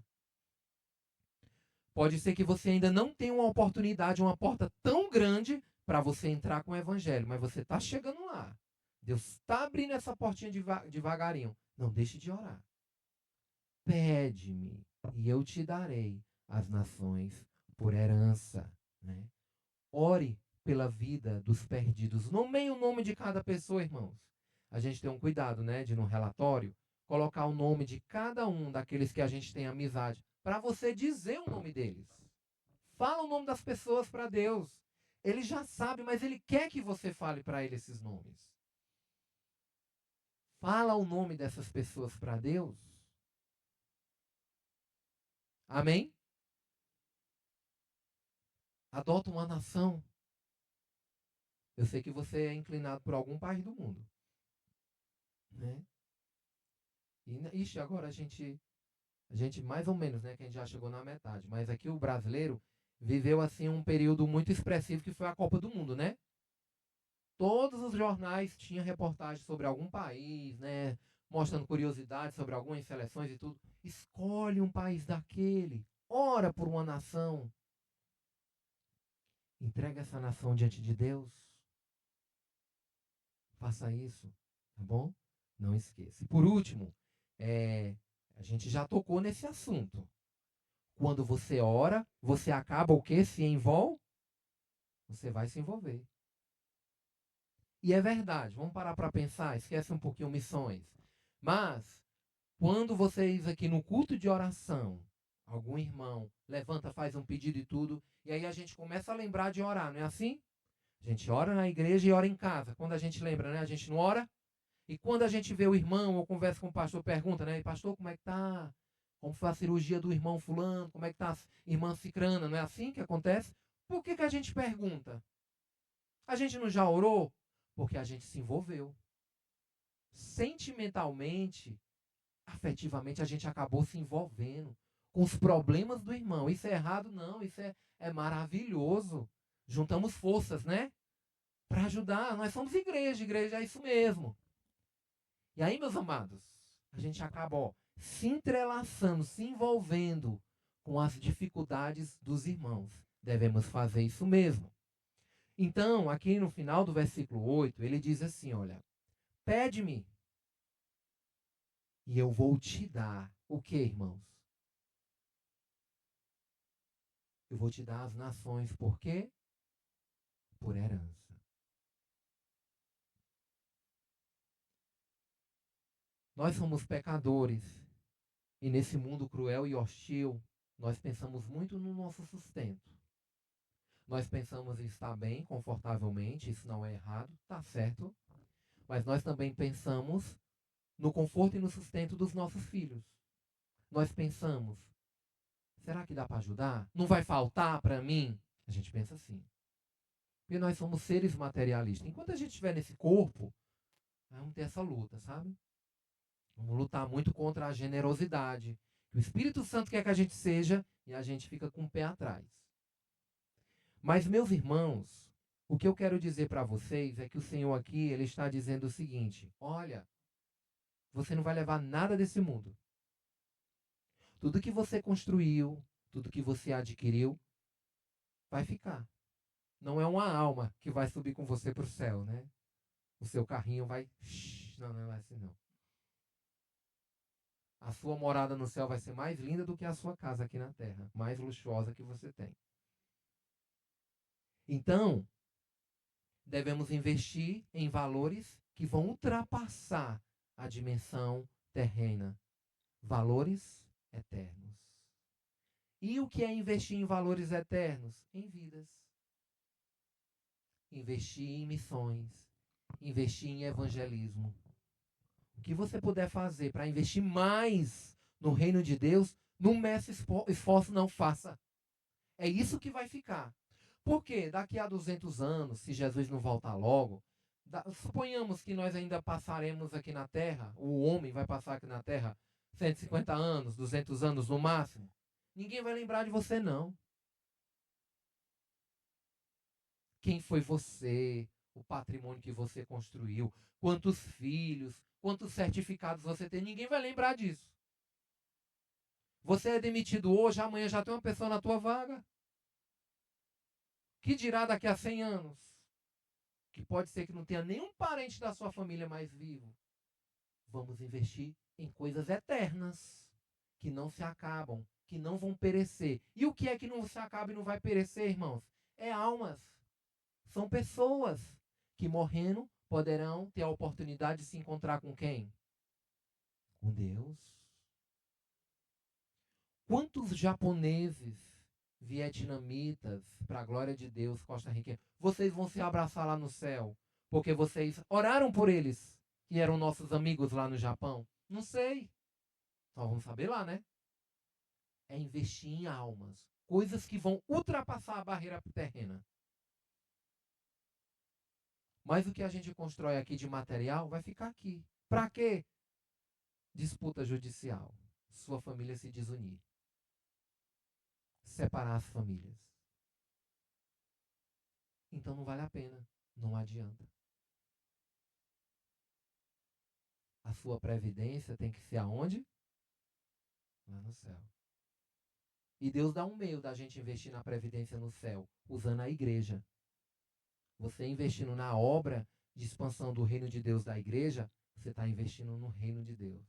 Pode ser que você ainda não tenha uma oportunidade, uma porta tão grande para você entrar com o evangelho, mas você está chegando lá. Deus está abrindo essa portinha devagarinho. Não deixe de orar. Pede-me e eu te darei as nações por herança. Né? Ore pela vida dos perdidos. Nomeie o nome de cada pessoa, irmãos. A gente tem um cuidado, né, de no relatório colocar o nome de cada um daqueles que a gente tem amizade, para você dizer o nome deles. Fala o nome das pessoas para Deus. Ele já sabe, mas ele quer que você fale para ele esses nomes. Fala o nome dessas pessoas para Deus. Amém? Adota uma nação. Eu sei que você é inclinado por algum país do mundo. Né? Agora a gente mais ou menos, né, que a gente já chegou na metade. Mas aqui o brasileiro viveu assim um período muito expressivo que foi a Copa do Mundo, né? Todos os jornais tinham reportagem sobre algum país, né? Mostrando curiosidades sobre algumas seleções e tudo. Escolhe um país daquele. Ora por uma nação. Entrega essa nação diante de Deus. Faça isso, tá bom? Não esqueça. Por último, a gente já tocou nesse assunto. Quando você ora, você acaba o quê? Se envolve? Você vai se envolver. E é verdade, vamos parar para pensar, esquece um pouquinho missões. Mas, quando vocês aqui no culto de oração, algum irmão levanta, faz um pedido e tudo, e aí a gente começa a lembrar de orar, não é assim? A gente ora na igreja e ora em casa. Quando a gente lembra, né? A gente não ora. E quando a gente vê o irmão ou conversa com o pastor, pergunta, né? Pastor, como é que tá? Como foi a cirurgia do irmão fulano? Como é que tá a irmã cicrana? Não é assim que acontece? Por que a gente pergunta? A gente não já orou? Porque a gente se envolveu. Sentimentalmente, afetivamente, a gente acabou se envolvendo com os problemas do irmão. Isso é errado? Não, isso é maravilhoso. Juntamos forças, né? Para ajudar. Nós somos igreja, igreja é isso mesmo. E aí, meus amados, a gente acaba se entrelaçando, se envolvendo com as dificuldades dos irmãos. Devemos fazer isso mesmo. Então, aqui no final do versículo 8, ele diz assim, olha, pede-me e eu vou te dar. O que, irmãos? Eu vou te dar as nações. Por quê? Por herança. Nós somos pecadores. E nesse mundo cruel e hostil, nós pensamos muito no nosso sustento. Nós pensamos em estar bem, confortavelmente, isso não é errado, tá certo. Mas nós também pensamos no conforto e no sustento dos nossos filhos. Nós pensamos, será que dá para ajudar? Não vai faltar para mim? A gente pensa assim. Porque nós somos seres materialistas. Enquanto a gente estiver nesse corpo, vamos ter essa luta, sabe? Vamos lutar muito contra a generosidade. O Espírito Santo quer que a gente seja e a gente fica com o pé atrás. Mas, meus irmãos, o que eu quero dizer para vocês é que o Senhor aqui, ele está dizendo o seguinte: olha, você não vai levar nada desse mundo. Tudo que você construiu, tudo que você adquiriu, vai ficar. Não é uma alma que vai subir com você para o céu, né? O seu carrinho vai... Não, não é assim não. A sua morada no céu vai ser mais linda do que a sua casa aqui na terra. Mais luxuosa que você tem. Então, devemos investir em valores que vão ultrapassar a dimensão terrena. Valores eternos. E o que é investir em valores eternos? Em vidas. Investir em missões. Investir em evangelismo. O que você puder fazer para investir mais no reino de Deus, não meça esforço, não faça. É isso que vai ficar. Porque daqui a 200 anos, se Jesus não voltar logo, suponhamos que nós ainda passaremos aqui na Terra, o homem vai passar aqui na Terra 150 anos, 200 anos no máximo. Ninguém vai lembrar de você, não. Quem foi você, o patrimônio que você construiu, quantos filhos, quantos certificados você tem, ninguém vai lembrar disso. Você é demitido hoje, amanhã já tem uma pessoa na tua vaga. Que dirá daqui a 100 anos? Que pode ser que não tenha nenhum parente da sua família mais vivo. Vamos investir em coisas eternas, que não se acabam, que não vão perecer. E o que é que não se acaba e não vai perecer, irmãos? É almas. São pessoas que morrendo poderão ter a oportunidade de se encontrar com quem? Com Deus. Quantos japoneses, vietnamitas, para a glória de Deus, costarriquenhos, vocês vão se abraçar lá no céu? Porque vocês oraram por eles, que eram nossos amigos lá no Japão? Não sei. Só vamos saber lá, né? É investir em almas. Coisas que vão ultrapassar a barreira terrena. Mas o que a gente constrói aqui de material vai ficar aqui. Para quê? Disputa judicial. Sua família se desunir. Separar as famílias. Então não vale a pena. Não adianta. A sua previdência tem que ser aonde? Lá no céu. E Deus dá um meio da gente investir na previdência no céu, usando a igreja. Você investindo na obra de expansão do reino de Deus da igreja, você está investindo no reino de Deus.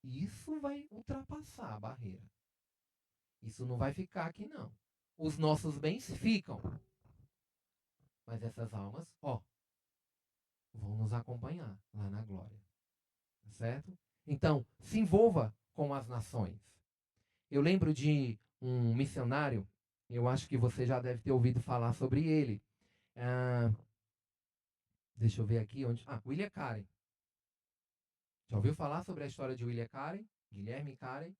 E isso vai ultrapassar a barreira. Isso não vai ficar aqui, não. Os nossos bens ficam. Mas essas almas, vão nos acompanhar lá na glória. Certo? Então, se envolva com as nações. Eu lembro de um missionário, eu acho que você já deve ter ouvido falar sobre ele. Deixa eu ver aqui onde. William Carey. Já ouviu falar sobre a história de William Carey? Guilherme Carey.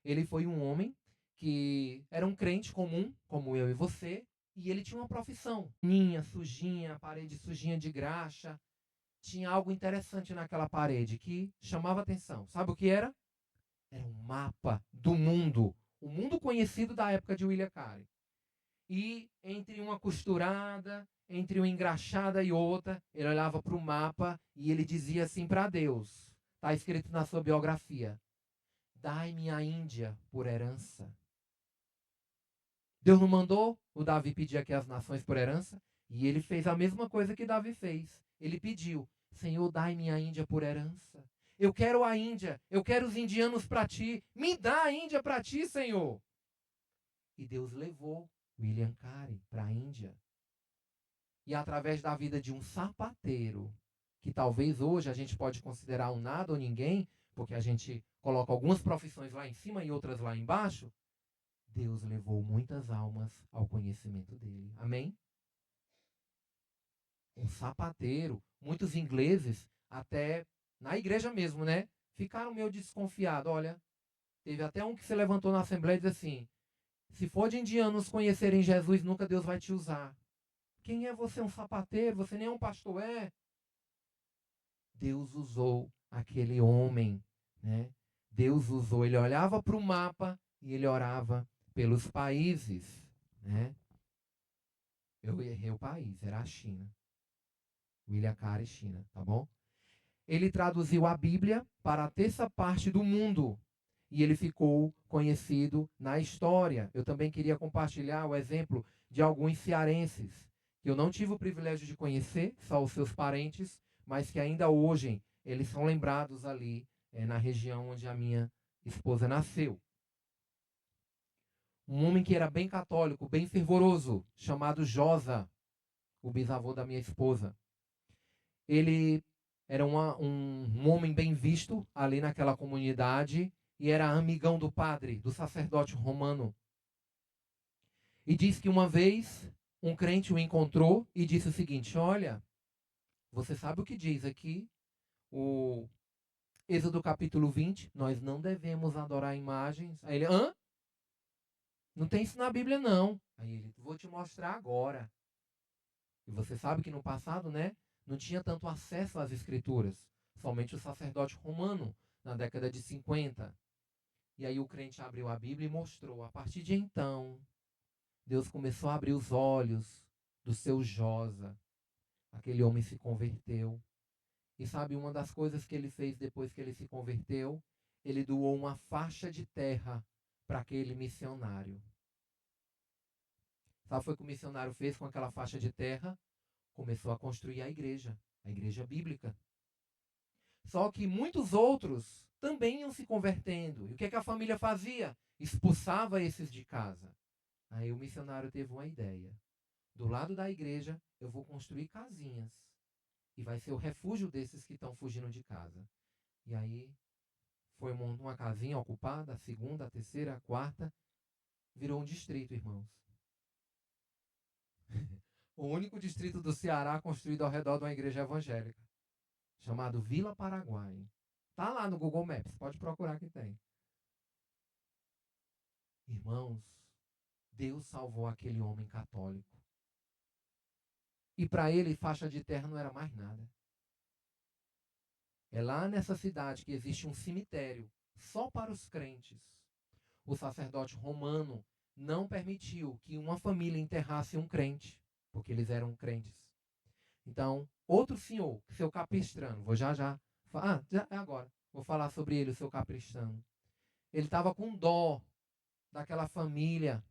Ele foi um homem que era um crente comum, como eu e você, e ele tinha uma profissão. Sujinha, parede sujinha de graxa. Tinha algo interessante naquela parede que chamava atenção. Sabe o que era? Era um mapa do mundo. O mundo conhecido da época de William Carey. E entre uma costurada, entre uma engraxada e outra, ele olhava para o mapa e ele dizia assim para Deus. Está escrito na sua biografia. Dai-me a Índia por herança. Deus não mandou o Davi pedir aqui as nações por herança? E ele fez a mesma coisa que Davi fez. Ele pediu, Senhor, dai-me a Índia por herança. Eu quero a Índia, eu quero os indianos para ti. Me dá a Índia para ti, Senhor. E Deus levou William Carey para a Índia. E através da vida de um sapateiro, que talvez hoje a gente pode considerar um nada ou ninguém, porque a gente coloca algumas profissões lá em cima e outras lá embaixo, Deus levou muitas almas ao conhecimento dele. Amém? Um sapateiro, muitos ingleses, até na igreja mesmo, né? Ficaram meio desconfiados. Olha, teve até um que se levantou na assembleia e disse assim, se for de indianos conhecerem Jesus, nunca Deus vai te usar. Quem é você, um sapateiro? Você nem é um pastor, é? Deus usou aquele homem, né? Deus usou, ele olhava para o mapa e ele orava pelos países, né? Eu errei o país, era a China. William Carey, China, tá bom? Ele traduziu a Bíblia para a terça parte do mundo e ele ficou conhecido na história. Eu também queria compartilhar o exemplo de alguns cearenses que eu não tive o privilégio de conhecer, só os seus parentes, mas que ainda hoje eles são lembrados ali na região onde a minha esposa nasceu. Um homem que era bem católico, bem fervoroso, chamado Josa, o bisavô da minha esposa. Ele era um homem bem visto ali naquela comunidade e era amigão do padre, do sacerdote romano. E diz que uma vez um crente o encontrou e disse o seguinte, olha, você sabe o que diz aqui? O Êxodo capítulo 20, nós não devemos adorar imagens. Aí ele, hã? Não tem isso na Bíblia não. Aí ele, vou te mostrar agora. E você sabe que no passado, né, não tinha tanto acesso às escrituras. Somente o sacerdote romano, na década de 50. E aí o crente abriu a Bíblia e mostrou. A partir de então, Deus começou a abrir os olhos do seu Josa. Aquele homem se converteu. E sabe uma das coisas que ele fez depois que ele se converteu? Ele doou uma faixa de terra para aquele missionário. Sabe o que o missionário fez com aquela faixa de terra? Começou a construir a igreja bíblica. Só que muitos outros também iam se convertendo. E o que é que a família fazia? Expulsava esses de casa. Aí o missionário teve uma ideia. Do lado da igreja, eu vou construir casinhas. E vai ser o refúgio desses que estão fugindo de casa. E aí foi uma casinha ocupada, a segunda, a terceira, a quarta, virou um distrito, irmãos. O único distrito do Ceará construído ao redor de uma igreja evangélica, chamado Vila Paraguai. Tá lá no Google Maps, pode procurar que tem. Irmãos, Deus salvou aquele homem católico. E para ele, faixa de terra não era mais nada. É lá nessa cidade que existe um cemitério só para os crentes. O sacerdote romano não permitiu que uma família enterrasse um crente, porque eles eram crentes. Então, outro senhor, seu Capistrano, vou já é agora, vou falar sobre ele, o seu Capistrano. Ele estava com dó daquela família,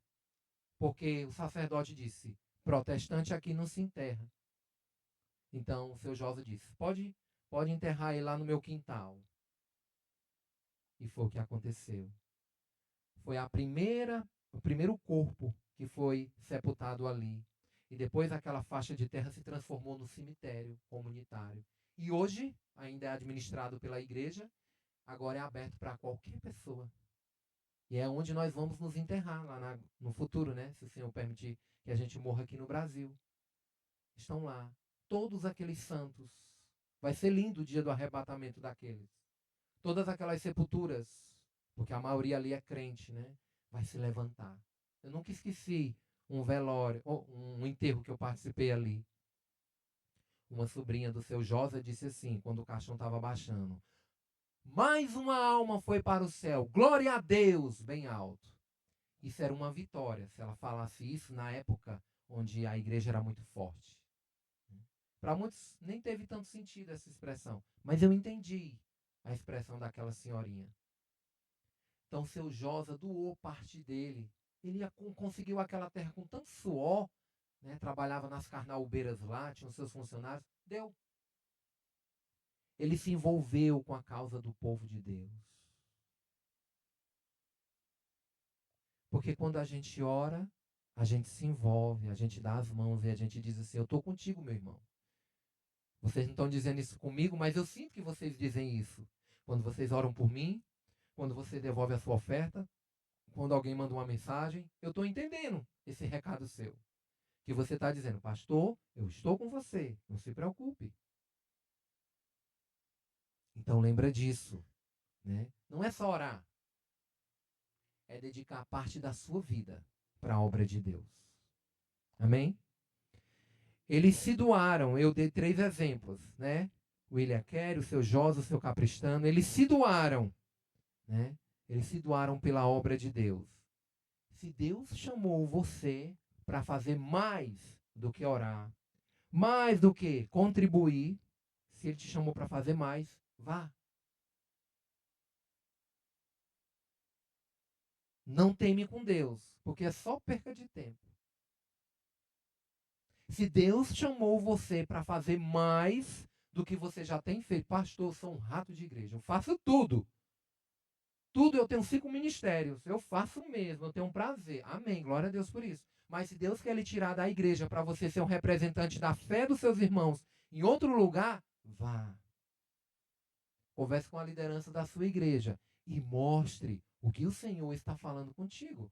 porque o sacerdote disse, protestante aqui não se enterra. Então, o seu Josa disse, pode enterrar ele lá no meu quintal. E foi o que aconteceu. Foi o primeiro corpo que foi sepultado ali. E depois aquela faixa de terra se transformou no cemitério comunitário. E hoje ainda é administrado pela igreja, agora é aberto para qualquer pessoa. E é onde nós vamos nos enterrar lá no futuro, né? Se o Senhor permitir que a gente morra aqui no Brasil. Estão lá todos aqueles santos. Vai ser lindo o dia do arrebatamento daqueles. Todas aquelas sepulturas, porque a maioria ali é crente, né? Vai se levantar. Eu nunca esqueci um velório, um enterro que eu participei ali. Uma sobrinha do seu Josa disse assim, quando o caixão estava baixando: mais uma alma foi para o céu, glória a Deus, bem alto. Isso era uma vitória, se ela falasse isso na época onde a igreja era muito forte. Para muitos nem teve tanto sentido essa expressão, mas eu entendi a expressão daquela senhorinha. Então, seu Josa doou parte dele. Ele conseguiu aquela terra com tanto suor, né? Trabalhava nas carnaubeiras lá, tinha os seus funcionários. Deu. Ele se envolveu com a causa do povo de Deus. Porque quando a gente ora, a gente se envolve, a gente dá as mãos e a gente diz assim, eu estou contigo, meu irmão. Vocês não estão dizendo isso comigo, mas eu sinto que vocês dizem isso. Quando vocês oram por mim, quando você devolve a sua oferta, quando alguém manda uma mensagem, eu estou entendendo esse recado seu. Que você está dizendo, pastor, eu estou com você, não se preocupe. Então lembra disso, né? Não é só orar, é dedicar parte da sua vida para a obra de Deus. Amém? Eles se doaram, eu dei 3 exemplos, né? William Carey, o seu Josa, o seu Capistrano, eles se doaram, né? Eles se doaram pela obra de Deus. Se Deus chamou você para fazer mais do que orar, mais do que contribuir, se Ele te chamou para fazer mais, vá. Não teme com Deus, porque é só perca de tempo. Se Deus chamou você para fazer mais do que você já tem feito, pastor, eu sou um rato de igreja, eu faço tudo. Tudo, eu tenho 5 ministérios, eu faço mesmo, eu tenho um prazer. Amém, glória a Deus por isso. Mas se Deus quer lhe tirar da igreja para você ser um representante da fé dos seus irmãos em outro lugar, vá. Converse com a liderança da sua igreja e mostre o que o Senhor está falando contigo.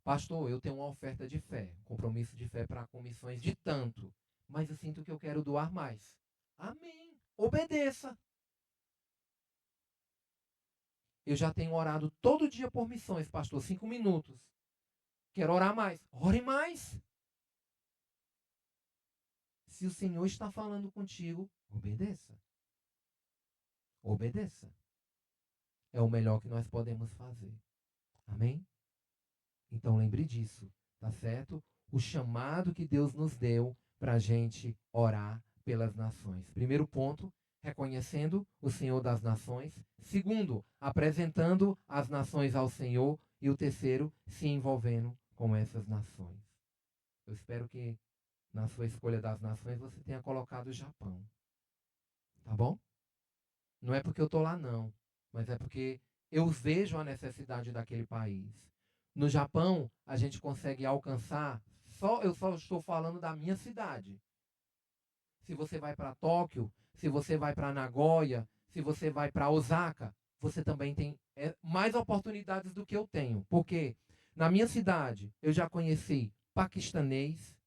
Pastor, eu tenho uma oferta de fé, compromisso de fé para comissões de tanto, mas eu sinto que eu quero doar mais. Amém. Obedeça. Eu já tenho orado todo dia por missões, pastor, 5 minutos. Quero orar mais. Ore mais. Se o Senhor está falando contigo, obedeça. Obedeça. É o melhor que nós podemos fazer. Amém? Então lembre disso, tá certo? O chamado que Deus nos deu para a gente orar pelas nações. Primeiro ponto, reconhecendo o Senhor das nações. Segundo, apresentando as nações ao Senhor. E o terceiro, se envolvendo com essas nações. Eu espero que na sua escolha das nações você tenha colocado o Japão. Tá bom? Não é porque eu estou lá, não. Mas é porque eu vejo a necessidade daquele país. No Japão, a gente consegue alcançar, eu só estou falando da minha cidade. Se você vai para Tóquio, se você vai para Nagoya, se você vai para Osaka, você também tem mais oportunidades do que eu tenho. Porque na minha cidade eu já conheci paquistanês,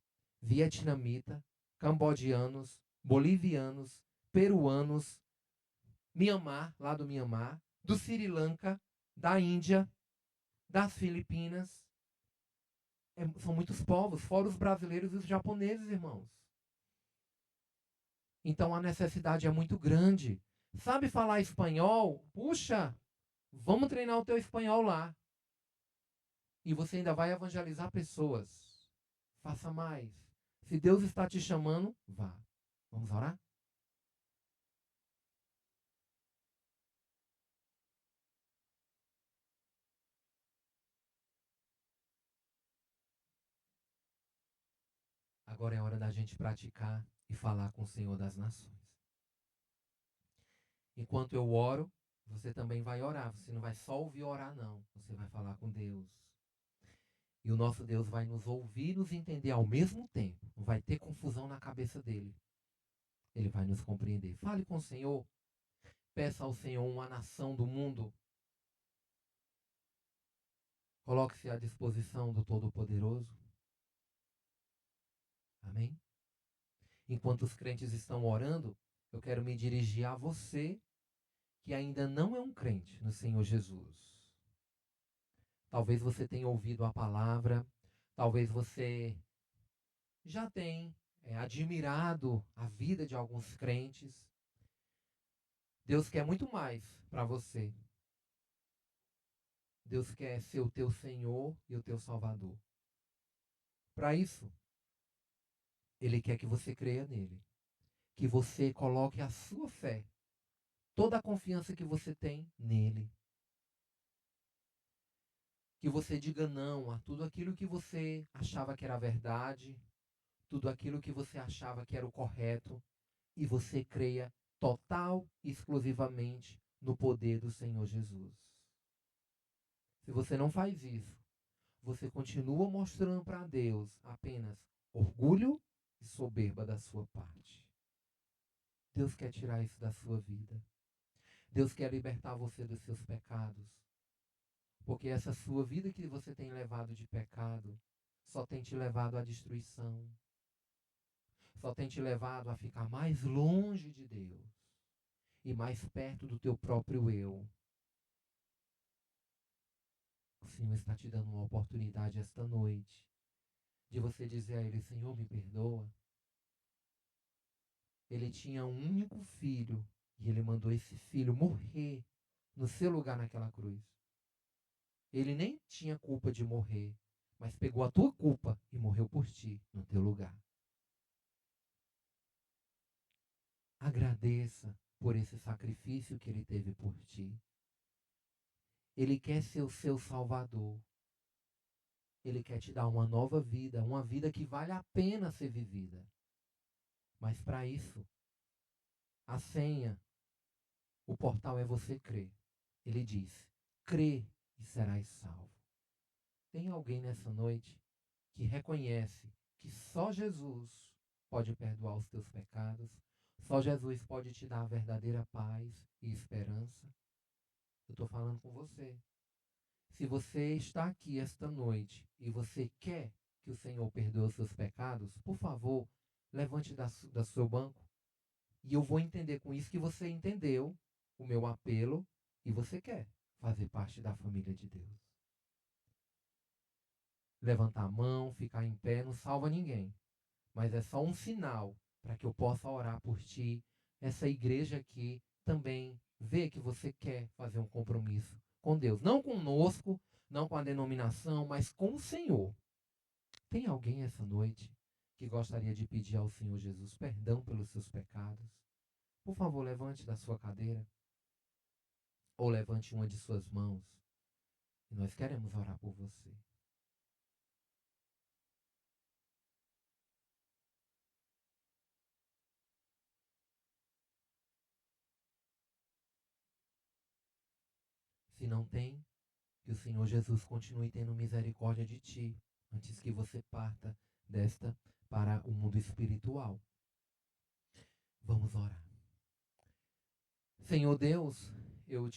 vietnamita, cambodianos, bolivianos, peruanos, Mianmar, lá do Mianmar, do Sri Lanka, da Índia, das Filipinas. São muitos povos, fora os brasileiros e os japoneses, irmãos. Então a necessidade é muito grande. Sabe falar espanhol? Puxa, vamos treinar o teu espanhol lá. E você ainda vai evangelizar pessoas. Faça mais. Se Deus está te chamando, vá. Vamos orar? Agora é hora da gente praticar e falar com o Senhor das Nações. Enquanto eu oro, você também vai orar. Você não vai só ouvir orar, não. Você vai falar com Deus. E o nosso Deus vai nos ouvir e nos entender ao mesmo tempo. Não vai ter confusão na cabeça dele. Ele vai nos compreender. Fale com o Senhor. Peça ao Senhor uma nação do mundo. Coloque-se à disposição do Todo-Poderoso. Amém? Enquanto os crentes estão orando, eu quero me dirigir a você que ainda não é um crente no Senhor Jesus. Talvez você tenha ouvido a palavra, talvez você já tenha admirado a vida de alguns crentes. Deus quer muito mais para você. Deus quer ser o teu Senhor e o teu Salvador. Para isso, Ele quer que você creia nele. Que você coloque a sua fé, toda a confiança que você tem nele. Que você diga não a tudo aquilo que você achava que era verdade, tudo aquilo que você achava que era o correto, e você creia total e exclusivamente no poder do Senhor Jesus. Se você não faz isso, você continua mostrando para Deus apenas orgulho e soberba da sua parte. Deus quer tirar isso da sua vida. Deus quer libertar você dos seus pecados. Porque essa sua vida que você tem levado de pecado só tem te levado à destruição. Só tem te levado a ficar mais longe de Deus e mais perto do teu próprio eu. O Senhor está te dando uma oportunidade esta noite de você dizer a Ele: Senhor, me perdoa. Ele tinha um único filho e Ele mandou esse filho morrer no seu lugar naquela cruz. Ele nem tinha culpa de morrer, mas pegou a tua culpa e morreu por ti, no teu lugar. Agradeça por esse sacrifício que Ele teve por ti. Ele quer ser o seu Salvador. Ele quer te dar uma nova vida, uma vida que vale a pena ser vivida. Mas para isso, a senha, o portal é você crer. Ele diz: crê e serás salvo. Tem alguém nessa noite que reconhece que só Jesus pode perdoar os teus pecados, só Jesus pode te dar a verdadeira paz e esperança? Eu estou falando com você. Se você está aqui esta noite e você quer que o Senhor perdoe os seus pecados, por favor, levante da seu banco. E eu vou entender com isso que você entendeu o meu apelo e você quer fazer parte da família de Deus. Levantar a mão, ficar em pé, não salva ninguém. Mas é só um sinal para que eu possa orar por ti. Essa igreja aqui também vê que você quer fazer um compromisso com Deus. Não conosco, não com a denominação, mas com o Senhor. Tem alguém essa noite que gostaria de pedir ao Senhor Jesus perdão pelos seus pecados? Por favor, levante da sua cadeira. Ou levante uma de suas mãos. E nós queremos orar por você. Se não tem, que o Senhor Jesus continue tendo misericórdia de ti, antes que você parta desta para o mundo espiritual. Vamos orar. Senhor Deus, eu te